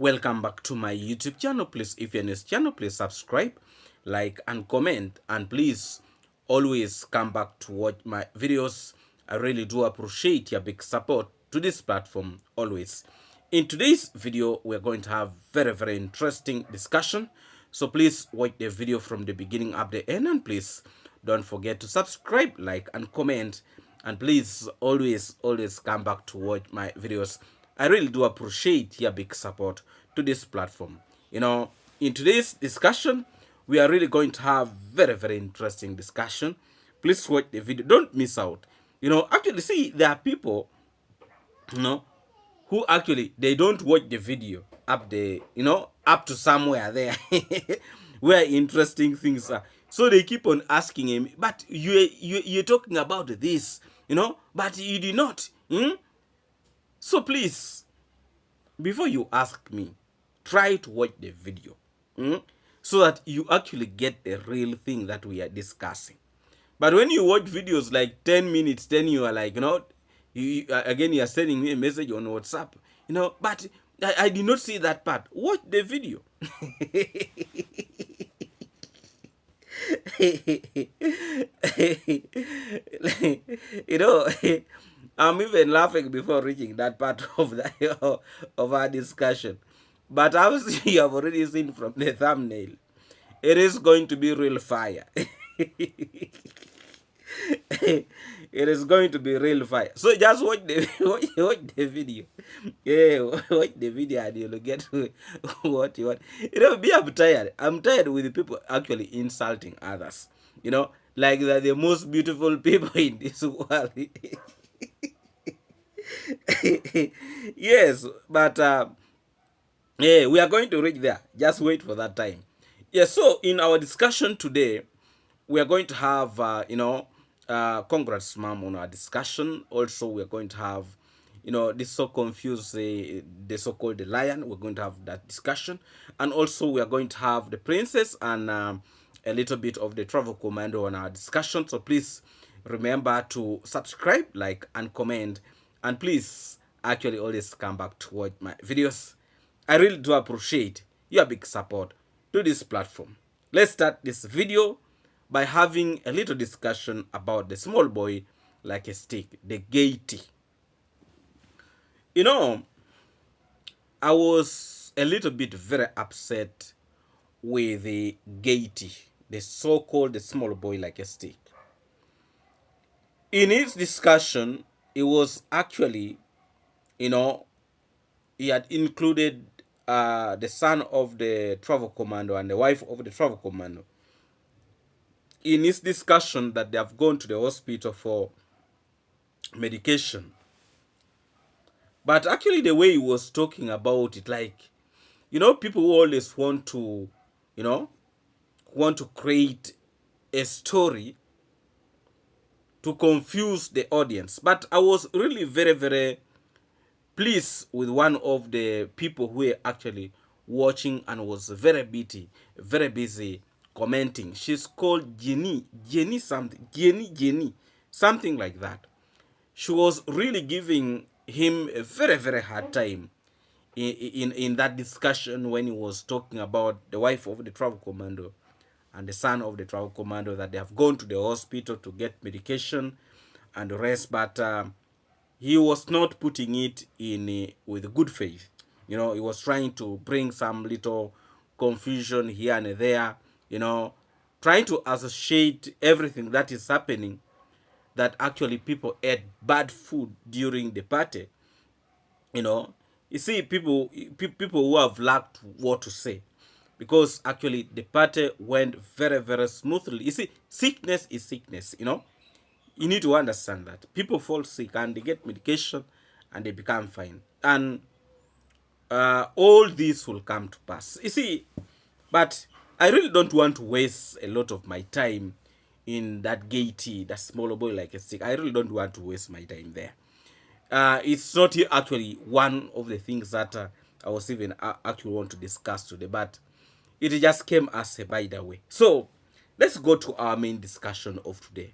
Welcome back to my YouTube channel. Please, if you're in this channel, please subscribe, like, and comment. And please always come back to watch my videos. I really do appreciate your big support to this platform always. In today's video, we're going to have very interesting discussion. So please watch the video from the beginning up the end, and please don't forget to subscribe, like, and comment. And please always come back to watch my videos. I really do appreciate your big support to this platform. In today's discussion, we are really going to have very interesting discussion. Please watch the video. Don't miss out. Actually, see, there are people, you know, who actually they don't watch the video up to somewhere there where interesting things are. So they keep on asking him, but you're talking about this, but you did not. So please, before you ask me, try to watch the video, so that you actually get the real thing that we are discussing. But when you watch videos like 10 minutes, then you are like, again, you are sending me a message on WhatsApp, but I did not see that part. Watch the video. you know, I'm even laughing before reaching that part of of our discussion. But obviously, you have already seen from the thumbnail, it is going to be real fire. It is going to be real fire. So just watch the watch the video. Yeah, watch the video and you'll get what you want. Me, I'm tired. I'm tired with the people actually insulting others. Like they're the most beautiful people in this world. Yes, but yeah, we are going to reach there. Just wait for that time. Yeah, so in our discussion today, we are going to have, congrats, mom, on our discussion. Also, we are going to have, this so confused, the so-called the lion. We're going to have that discussion. And also, we are going to have the princess and a little bit of the travel commando on our discussion. So please remember to subscribe, like, and comment. And please actually always come back to watch my videos. I really do appreciate your big support to this platform. Let's start this video by having a little discussion about the small boy like a stick, the gaiety. I was a little bit very upset with the gaiety, the so-called the small boy like a stick. In his discussion, it was actually, he had included the son of the travel commando and the wife of the travel commando. In his discussion that they have gone to the hospital for medication. But actually the way he was talking about it, like, people who always want to, create a story to confuse the audience. But I was really very pleased with one of the people who were actually watching and was very busy commenting. She's called Jenny something like that. She was really giving him a very hard time in that discussion when he was talking about the wife of the travel commando and the son of the travel commando, that they have gone to the hospital to get medication and the rest. But he was not putting it in with good faith. He was trying to bring some little confusion here and there, trying to associate everything that is happening, that actually people ate bad food during the party. You see, people who have lacked what to say, because actually the party went very smoothly. You see, sickness is sickness. You need to understand that people fall sick and they get medication and they become fine, and all this will come to pass. You see, but I really don't want to waste a lot of my time in that gaiety, that smaller boy like a stick. I really don't want to waste my time there. It's not actually one of the things that I was even actually want to discuss today, but it just came as a by the way. So let's go to our main discussion of today.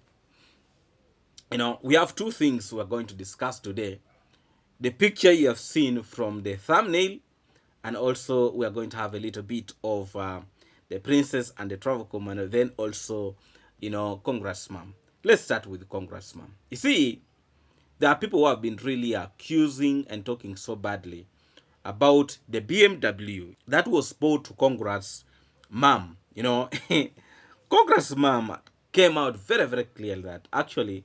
We have two things we're going to discuss today. The picture you have seen from the thumbnail, and also we are going to have a little bit of the princess and the travel commander, then also, congressman. Let's start with the congressman. You see, there are people who have been really accusing and talking so badly about the BMW that was bought to Congress mom. Congress mom came out very, very clear that actually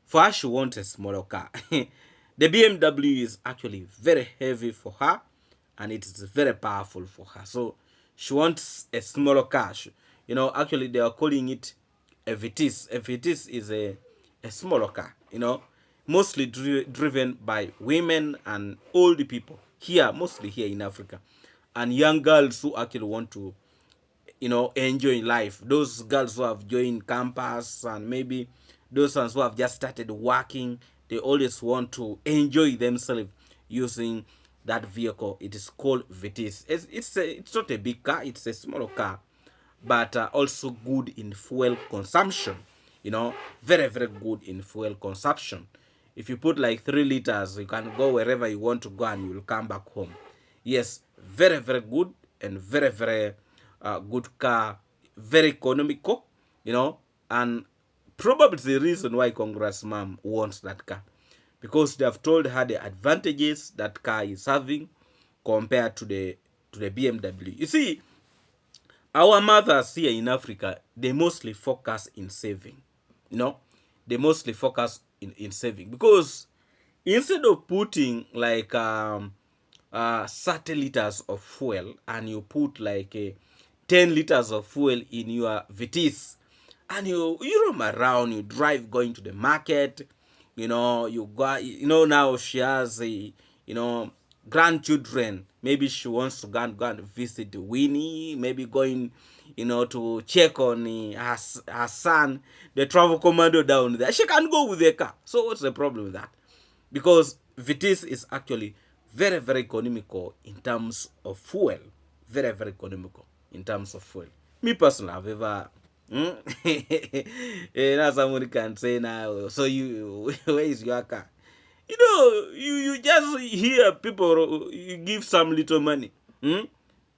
for her she wants a smaller car. The BMW is actually very heavy for her and it is very powerful for her. So she wants a smaller car. Actually they are calling it a Vitis. A Vitis is a smaller car, mostly driven by women and old people here, mostly here in Africa, and young girls who actually want to enjoy life. Those girls who have joined campus and maybe those ones who have just started working, they always want to enjoy themselves using that vehicle. It is called Vitis. It's not a big car, it's a smaller car, but also good in fuel consumption. Very, very good in fuel consumption. If you put like 3 liters, you can go wherever you want to go and you will come back home. Yes, very, very good and very, very good car, very economical, and probably the reason why Congress mom wants that car, because they have told her the advantages that car is having compared to the BMW. You see, our mothers here in Africa, they mostly focus in saving. They mostly focus in saving, because instead of putting like 30 liters of fuel and you put like 10 liters of fuel in your Vitis, and you roam around, you drive going to the market, you go, now she has grandchildren. Maybe she wants to go and visit Winnie, maybe going to check on her son, the travel commando down there. She can go with the car. So what's the problem with that? Because Vitis is actually very, very economical in terms of fuel. Very, very economical in terms of fuel. Me personally, I've ever now somebody can say now, so you where is your car? You just hear people, you give some little money,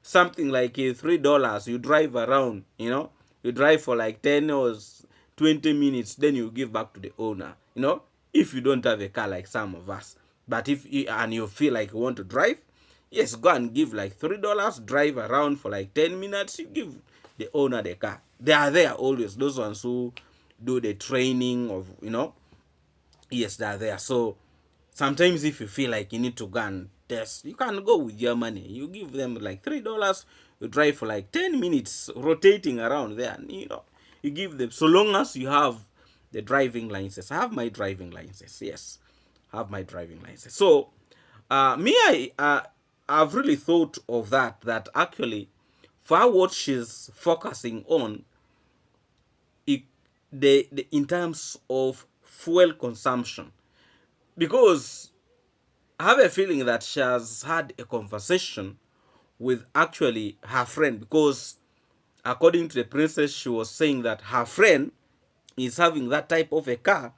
something like $3, you drive around, you drive for like 10 or 20 minutes, then you give back to the owner, if you don't have a car like some of us. But if you feel like you want to drive, yes, go and give like $3, drive around for like 10 minutes, you give the owner the car. They are there always, those ones who do the training of, yes, they are there. So sometimes if you feel like you need to go and test, you can go with your money. You give them like $3, you drive for like 10 minutes rotating around there, and you give them, so long as you have the driving license. I have my driving license, yes, I have my driving license. So I've really thought of that actually for what she's focusing on, in terms of fuel consumption, because I have a feeling that she has had a conversation with actually her friend, because according to the princess, she was saying that her friend is having that type of a car,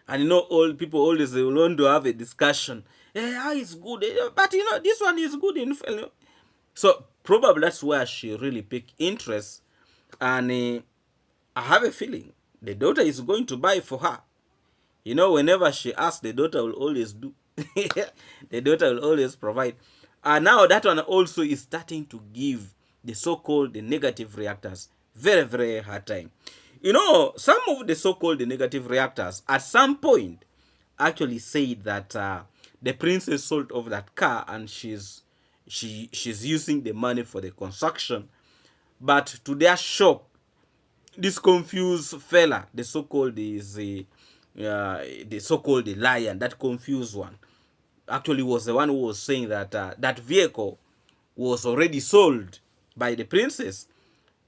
and all people always want to have a discussion. Yeah, it's good, but this one is good in fuel. So probably that's where she really picked interest, and I have a feeling the daughter is going to buy for her. Whenever she asks, the daughter will always do. The daughter will always provide. And now that one also is starting to give the so-called the negative reactors very, very hard time. Some of the so-called the negative reactors at some point actually said that the princess sold off that car and she's using the money for the construction. But to their shock, this confused fella, the so-called the so-called the lion, that confused one, actually was the one who was saying that that vehicle was already sold by the princess,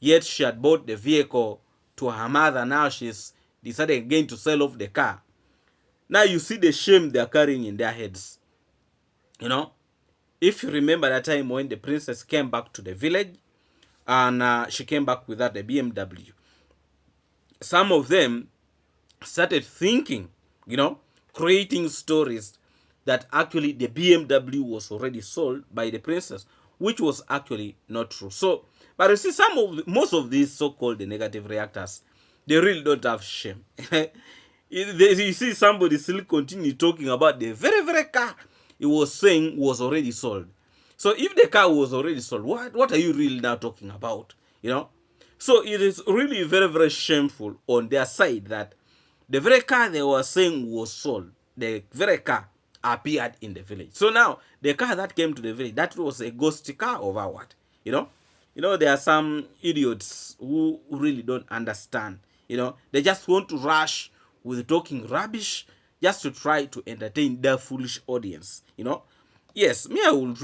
yet she had bought the vehicle to her mother. Now she's decided again to sell off the car. Now you see the shame they're carrying in their heads. If you remember that time when the princess came back to the village, and she came back without the BMW, some of them started thinking, creating stories that actually the BMW was already sold by the princess, which was actually not true. So, but you see, most of these so-called negative reactors, they really don't have shame. You see somebody still continue talking about the very car he was saying was already sold. So if the car was already sold, what are you really now talking about? You know? So it is really very shameful on their side that the very car they were saying was sold, the very car appeared in the village. So now the car that came to the village, that was a ghost car or what? You know? There are some idiots who really don't understand. They just want to rush with talking rubbish just to try to entertain their foolish audience. Yes, me, I want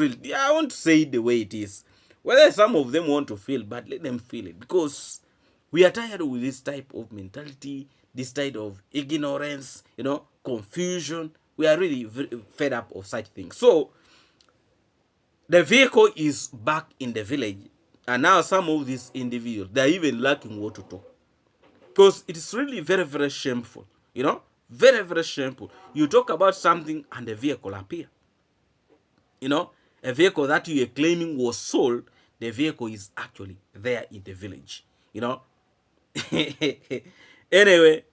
to say it the way it is. Whether some of them want to feel, but let them feel it, because we are tired with this type of mentality, this type of ignorance, confusion. We are really fed up of such things. So the vehicle is back in the village, and now some of these individuals, they are even lacking what to talk, because it is really very shameful. Very shameful. You talk about something and the vehicle appear. A vehicle that you are claiming was sold, the vehicle is actually there in the village. Anyway,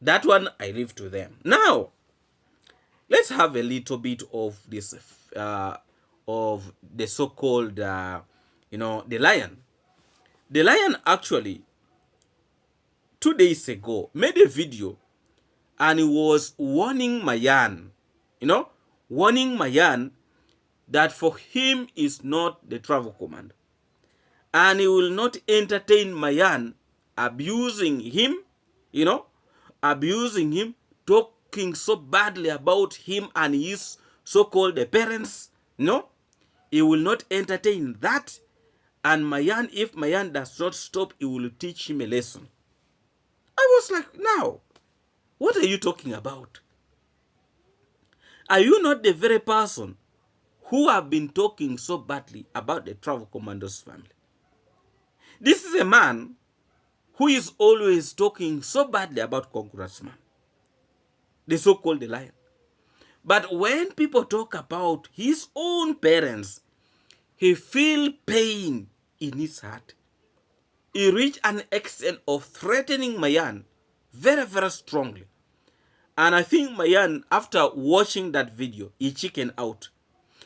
that one I leave to them. Now, let's have a little bit of this, of the so-called, the lion. The lion actually, 2 days ago, made a video, and he was warning Mayan, warning Mayan that for him is not the travel command, and he will not entertain Mayan abusing him, talking so badly about him and his so-called parents. He will not entertain that. And Mayan, if Mayan does not stop, he will teach him a lesson. I was like, now, what are you talking about? Are you not the very person who have been talking so badly about the travel commander's family? This is a man who is always talking so badly about Congressman, the so-called lion. But when people talk about his own parents, he feel pain in his heart. He reached an extent of threatening Mayan very strongly. And I think Mayan, after watching that video, he chickened out,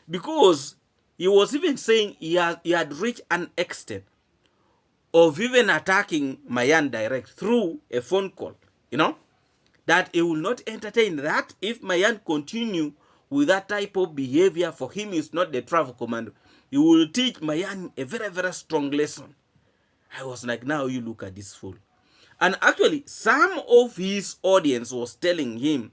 because he was even saying he had reached an extent of even attacking Mayan direct through a phone call, that he will not entertain that. If Mayan continue with that type of behavior, for him is not the travel commando. He will teach Mayan a very strong lesson. I was like, now you look at this fool. And actually, some of his audience was telling him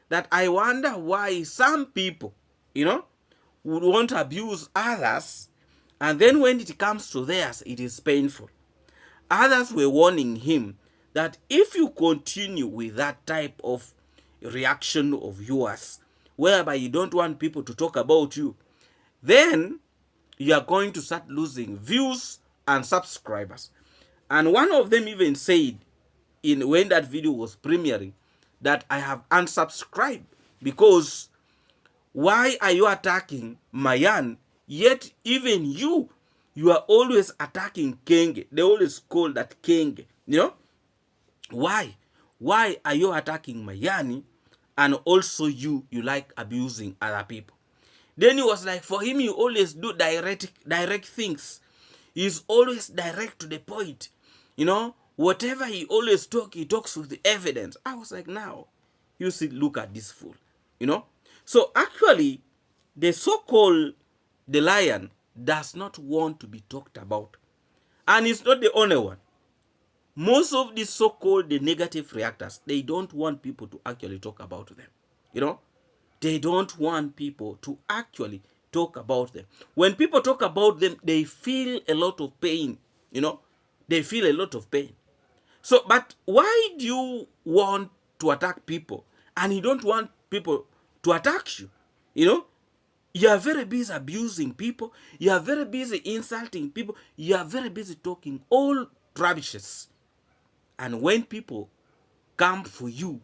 that I wonder why some people, would want to abuse others, and then when it comes to theirs, it is painful. Others were warning him that if you continue with that type of reaction of yours, whereby you don't want people to talk about you, then you are going to start losing views and subscribers. And one of them even said, when that video was premiering, that I have unsubscribed, because why are you attacking Mayan, yet even you are always attacking Kenge? They always call that Kenge. Why are you attacking Mayani, and also you like abusing other people? Then he was like, for him, you always do direct things. He's always direct to the point. Whatever he always he talks with the evidence. I was like, now, you see, look at this fool. So actually, the so-called the lion does not want to be talked about. And it's not the only one. Most of these so-called the negative reactors, they don't want people to actually talk about them. They don't want people to actually talk about them. When people talk about them, they feel a lot of pain. They feel a lot of pain. So, but why do you want to attack people and you don't want people to attack you? You are very busy abusing people. You are very busy insulting people. You are very busy talking all rubbishes. And when people come for you,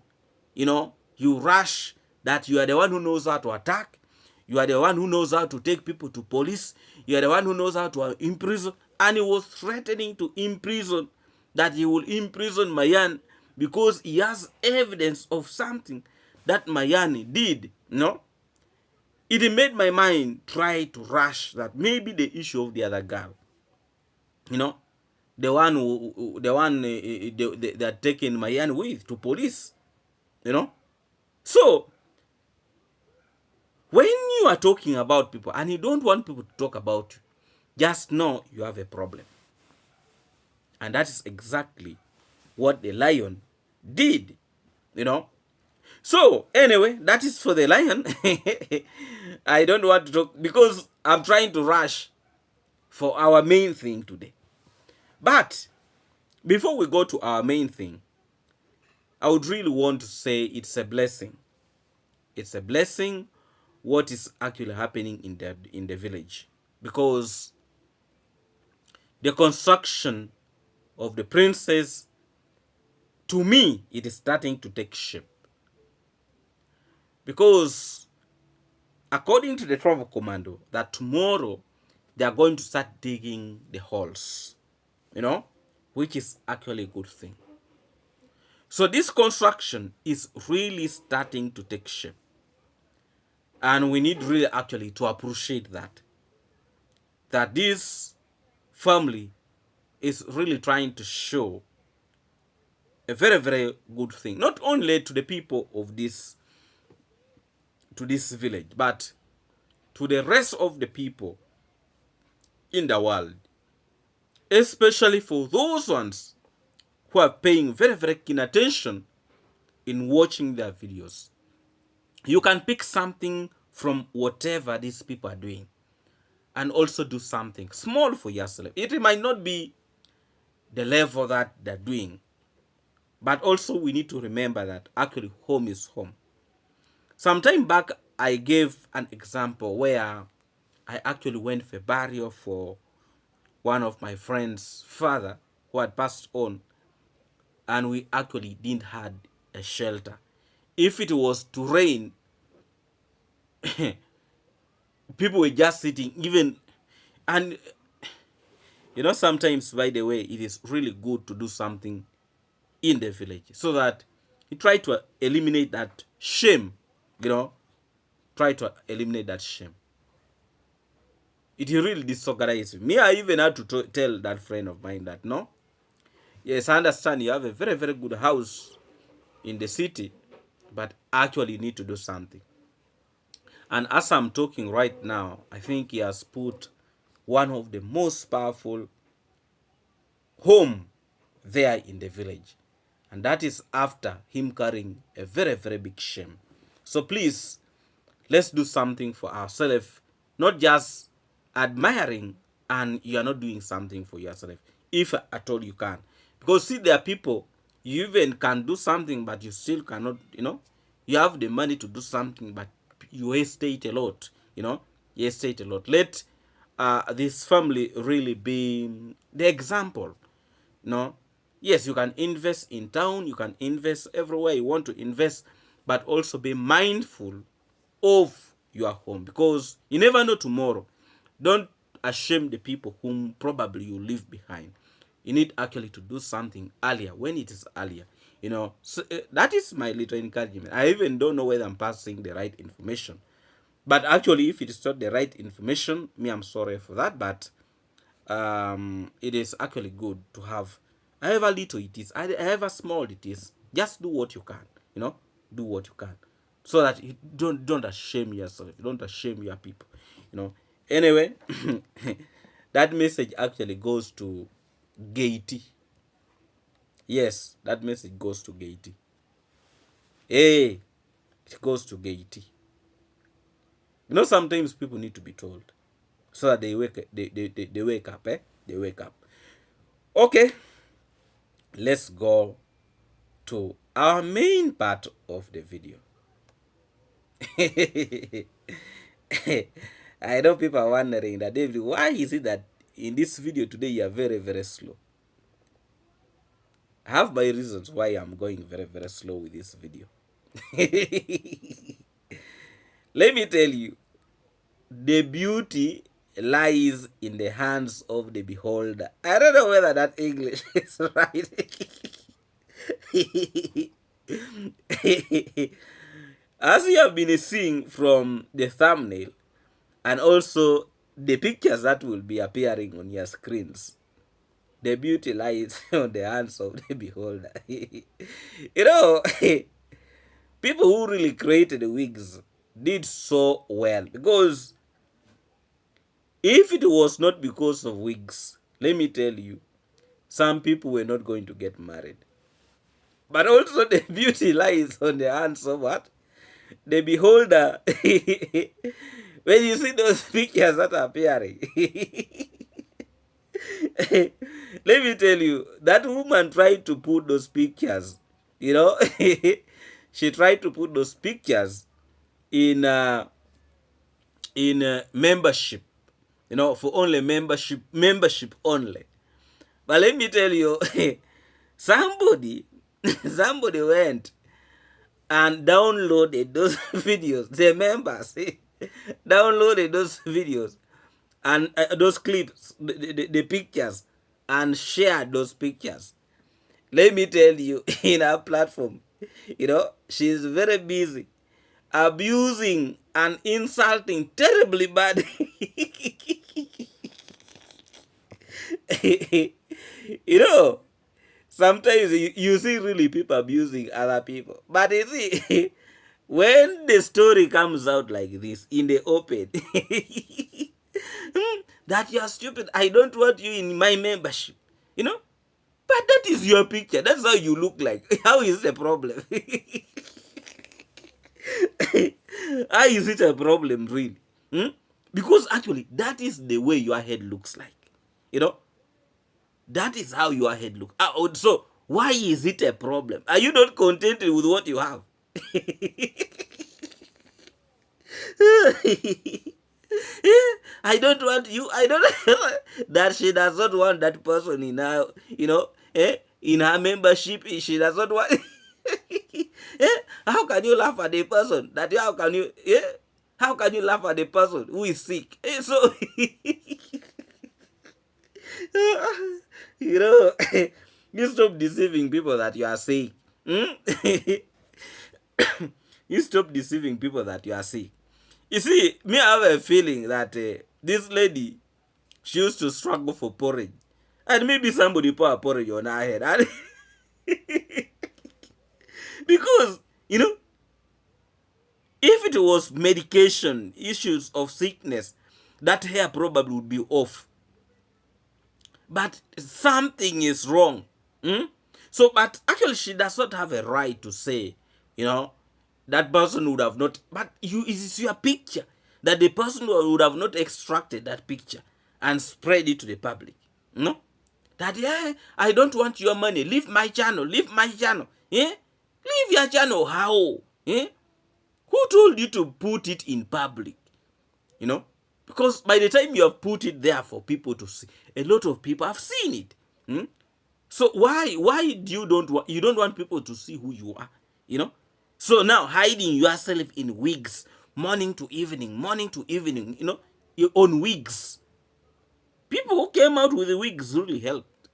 you rush that you are the one who knows how to attack, you are the one who knows how to take people to police, you are the one who knows how to imprison. And he was threatening to imprison, that he will imprison Mayan because he has evidence of something that Mayan did. No, it made my mind try to rush that maybe the issue of the other girl, you know, the one they are taking Mayan with to police, you know. So when you are talking about people and you don't want people to talk about you, just know you have a problem. And that is exactly what the lion did, you know. So anyway, that is for the lion. I don't want to talk because I'm trying to rush for our main thing today. But before we go to our main thing, I would really want to say it's a blessing. It's a blessing what is actually happening in the village, because the construction of the princess, to me, it is starting to take shape. Because according to the travel commando, that tomorrow they are going to start digging the holes, you know, which is actually a good thing. So this construction is really starting to take shape. And we need really actually to appreciate that this family is really trying to show a very, very good thing, not only to the people of this village, but to the rest of the people in the world, especially for those ones who are paying very, very keen attention in watching their videos. You can pick something from whatever these people are doing and also do something small for yourself. It might not be the level that they're doing, but also we need to remember that actually home is home. Some time back, I gave an example where I actually went for burial for one of my friend's father who had passed on, and we actually didn't had a shelter. If it was to rain, people were just sitting even. And you know, sometimes, by the way, it is really good to do something in the village so that you try to eliminate that shame, you know, try to eliminate that shame. It really disorganized me. I even had to tell that friend of mine that, no, yes, I understand you have a very, very good house in the city, but actually you need to do something. And as I'm talking right now, I think he has put one of the most powerful home there in the village. And that is after him carrying a very, very big shame. So please, let's do something for ourselves, not just admiring and you are not doing something for yourself, if at all you can. Because see, there are people, you even can do something, but you still cannot, you know, you have the money to do something, but you hesitate a lot, you know, you hesitate a lot. Let this family really be the example. No, yes, you can invest in town, you can invest everywhere you want to invest, but also be mindful of your home, because you never know tomorrow. Don't ashame the people whom probably you leave behind. You need actually to do something earlier when it is earlier, you know. So, that is my little encouragement. I even don't know whether I'm passing the right information, but actually if it is not the right information, me, I'm sorry for that. But it is actually good to have, however little it is, however small it is, just do what you can, you know, do what you can, so that you don't shame yourself, don't shame your people, you know. Anyway, that message actually goes to Gaiety. Yes, that message goes to Gaiety. Hey, it goes to Gaiety. You know, sometimes people need to be told so that they wake up, they wake up. Okay, let's go to our main part of the video. I know people are wondering that, David, why is it that in this video today you are very, very slow? I have my reasons why I'm going very, very slow with this video. Let me tell you, the beauty lies in the hands of the beholder. I don't know whether that English is right. As you have been seeing from the thumbnail and also the pictures that will be appearing on your screens, the beauty lies on the hands of the beholder. You know, people who really created the wigs did so well, because if it was not because of wigs, let me tell you, some people were not going to get married. But also the beauty lies on the hands of what? The beholder. When you see those pictures that are appearing, let me tell you, that woman tried to put those pictures, you know, she tried to put those pictures in membership, you know, for only membership only. But let me tell you, somebody somebody went and downloaded those videos. The members downloaded those videos and those clips, the pictures, and shared those pictures. Let me tell you, in our platform, you know, she's very busy abusing and insulting terribly bad. You know, sometimes you see really people abusing other people. But you see, when the story comes out like this in the open, that you're stupid, I don't want you in my membership, you know? But that is your picture. That's how you look like. How is it a problem? How is it a problem, really? Because actually, that is the way your head looks like. You know? That is how your head looks. So, why is it a problem? Are you not contented with what you have? I don't want you. I don't that she does not want that person in her, you know, in her membership. She does not want. How can you laugh at the person that? How can you? How can you laugh at the person who is sick? So you know, you stop deceiving people that you are sick. You stop deceiving people that you are sick. You see, me, I have a feeling that this lady, she used to struggle for porridge. And maybe somebody pour a porridge on her head. And because, you know, if it was medication, issues of sickness, that hair probably would be off. But something is wrong. So, but actually, she does not have a right to say, you know, that person would have not. But it is your picture that the person would have not extracted that picture and spread it to the public. No, that I don't want your money. Leave my channel. Leave my channel. Leave your channel. How? Who told you to put it in public? You know, because by the time you have put it there for people to see, a lot of people have seen it. So why do you don't want people to see who you are? You know. So now hiding yourself in wigs, morning to evening, you know, on wigs. People who came out with the wigs really helped.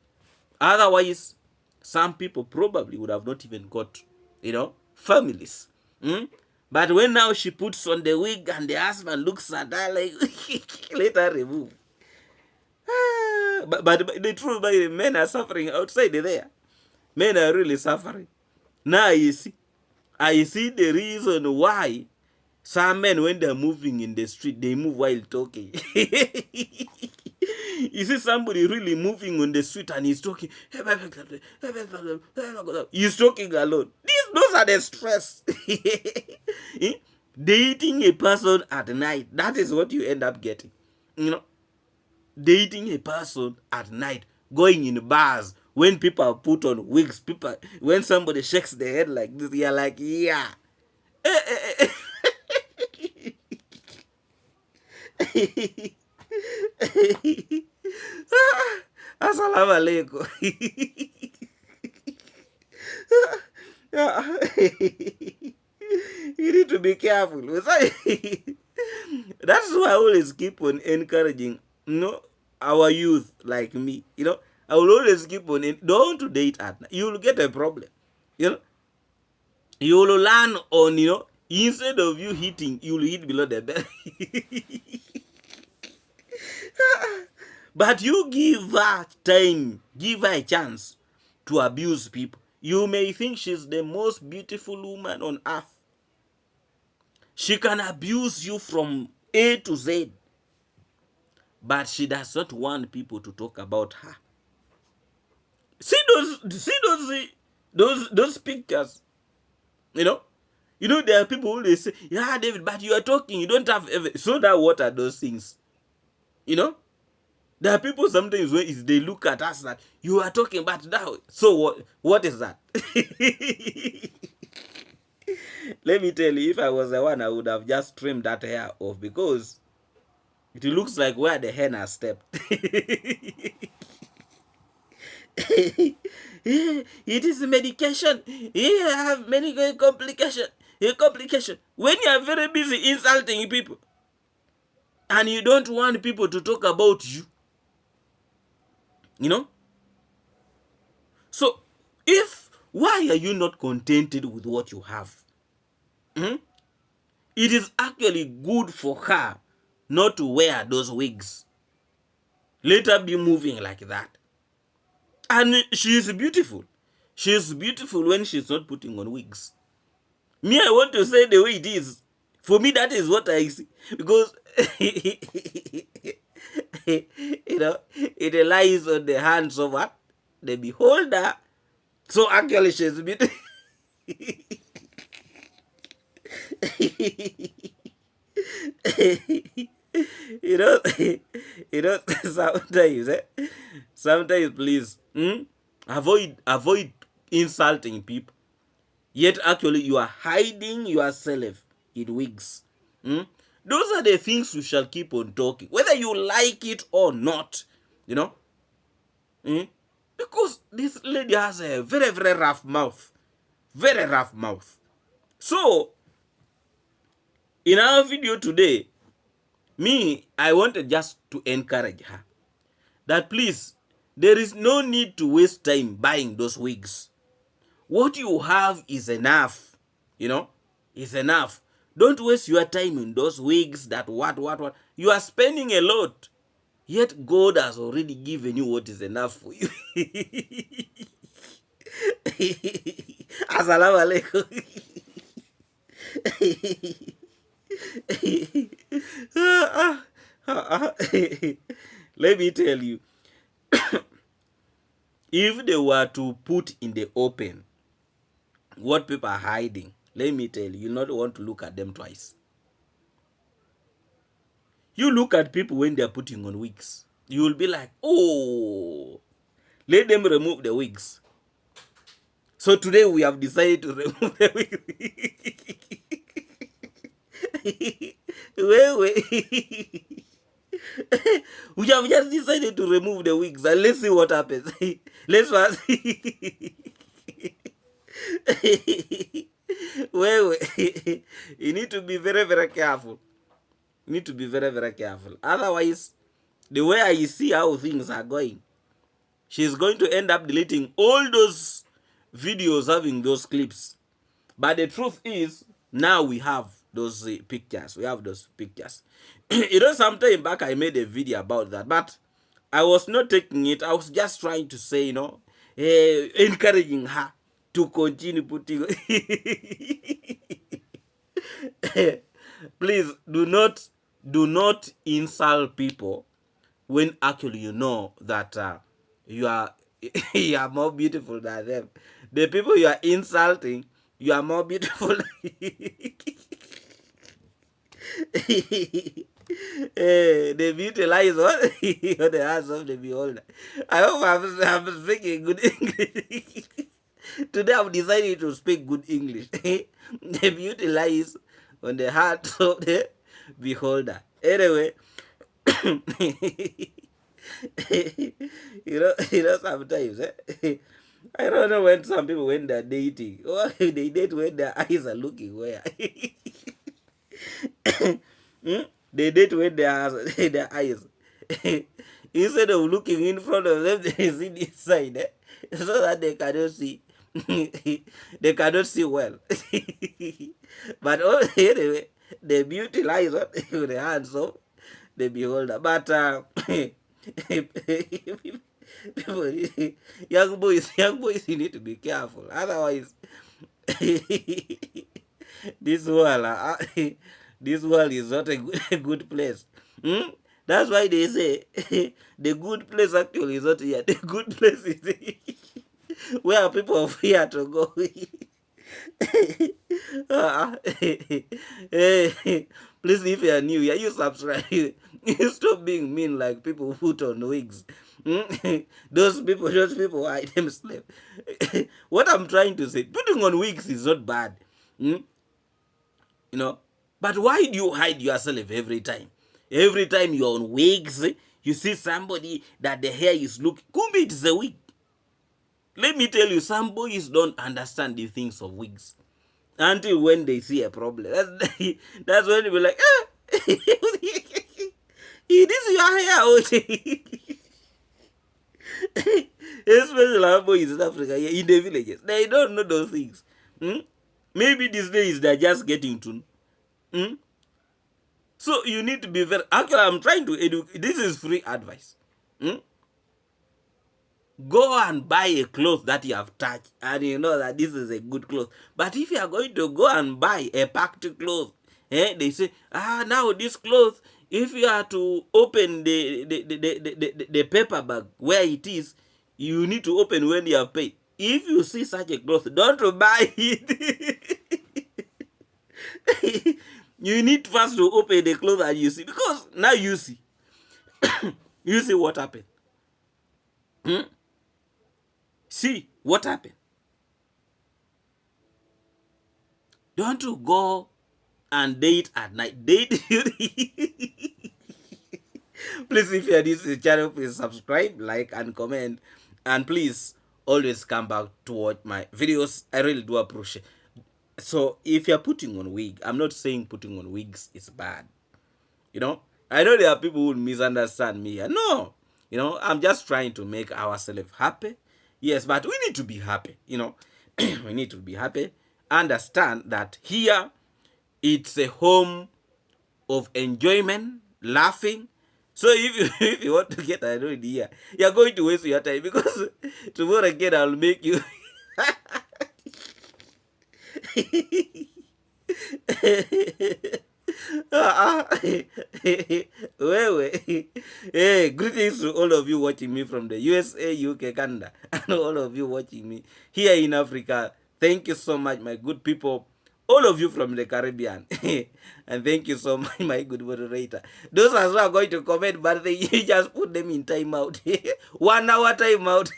Otherwise, some people probably would have not even got, you know, families. But when now she puts on the wig and the husband looks at her like, let her remove. But the truth, men are suffering outside there. Men are really suffering. Now I see the reason why some men, when they're moving in the street, they move while talking. You see somebody really moving on the street and he's talking. He's talking alone. Those are the stress. Dating a person at night, that is what you end up getting. You know, dating a person at night, going in bars, when people put on wigs, people, when somebody shakes their head like this, you're like, yeah. Assalamu alaikum. You need to be careful. That's why I always keep on encouraging, our youth like me. I will always keep on. Don't date at night. You will get a problem. You know, you will learn on. Instead of you hitting, you will hit below the belt. But you give her time, give her a chance to abuse people. You may think she's the most beautiful woman on earth. She can abuse you from A to Z, but she does not want people to talk about her. See those pictures. There are people who they say, yeah, David, but you are talking, you don't have evidence. So that what are those things? There are people sometimes when they look at us that you are talking about now. So what is that? Let me tell you, if I was the one, I would have just trimmed that hair off, because it looks like where the hen has stepped. It is medication. You have many complications. When you are very busy insulting people, and you don't want people to talk about you, So, why are you not contented with what you have? It is actually good for her not to wear those wigs. Let her be moving like that. And she is beautiful. She is beautiful when she's not putting on wigs. Me, I want to say the way it is. For me, that is what I see. Because, it lies on the hands of what? The beholder. So actually, she's beautiful. Sometimes please, avoid insulting people. Yet actually you are hiding yourself in wigs. Those are the things we shall keep on talking, whether you like it or not. Because this lady has a very, very rough mouth. Very rough mouth. So, in our video today, I wanted just to encourage her that please, there is no need to waste time buying those wigs. What you have is enough. Is enough. Don't waste your time in those wigs that what. You are spending a lot. Yet God has already given you what is enough for you. Assalamu alaikum. Let me tell you, if they were to put in the open what people are hiding, let me tell you, you'll not want to look at them twice. You look at people when they're putting on wigs, you will be like, oh, let them remove the wigs. So today we have decided to remove the wigs. We have just decided to remove the wigs, and let's see what happens. Let's first. You need to be very, very careful. You need to be very, very careful. Otherwise, the way I see how things are going, she's going to end up deleting all those videos having those clips. But the truth is, now we have those pictures. We have those pictures. Sometime back I made a video about that, but I was not taking it. I was just trying to say, encouraging her to continue putting. Please do not insult people when actually you know that you are you are more beautiful than them. The people you are insulting, you are more beautiful. The beauty lies on the hands of the beholder. I hope I'm speaking good English. Today I've decided to speak good English. The beauty lies on the heart of the beholder. Anyway, sometimes I don't know when some people, when they're dating, or they date when their eyes are looking where. Hmm? They date when their eyes. Instead of looking in front of them, they see this side, so that they cannot see. They cannot see well. But anyway, the beauty lies on the hands of the beholder. But people, young boys, you need to be careful. Otherwise, this world, this world is not a good place. Hmm? That's why they say the good place actually is not here. The good place is where people fear to go. Please, if you are new here, you subscribe. You stop being mean like people who put on wigs. Those people are them slave. What I'm trying to say, putting on wigs is not bad. Mm? You know, but why do you hide yourself every time? Every time you're on wigs, you see somebody that the hair is looking. Kumbi, it's a wig. Let me tell you, some boys don't understand the things of wigs until when they see a problem. That's when they be like, this is your hair. Especially our boys in Africa, in the villages. They don't know those things. Hmm? Maybe these days they're just getting to know. Hmm? So you need to be very. Actually, I'm trying to educate. This is free advice. Hmm? Go and buy a cloth that you have touched and you know that this is a good cloth. But if you are going to go and buy a packed cloth, they say, now this cloth, if you are to open the paper bag where it is, you need to open when you have paid. If you see such a cloth, don't buy it. You need first to open the cloth and you see, because now you see. You see what happened. Hmm? See what happened. Don't you go and date at night. Date. Please, if you are new to the channel, please subscribe, like, and comment. And please always come back to watch my videos. I really do appreciate. So if you're putting on wig, I'm not saying putting on wigs is bad. You know, I know there are people who misunderstand me. No, I'm just trying to make ourselves happy. Yes, but we need to be happy. We need to be happy. Understand that here it's a home of enjoyment, laughing. So if you if you want to get annoyed here, you're going to waste your time, because tomorrow again I'll make you. Hey, greetings to all of you watching me from the USA, UK, Canada, and all of you watching me here in Africa. Thank you so much, my good people. All of you from the Caribbean. And thank you so much, my good moderator. Those as well are going to comment, but you just put them in timeout. 1 hour timeout.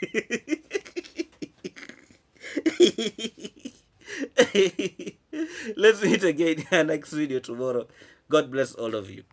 Let's meet again in our next video tomorrow. God bless all of you.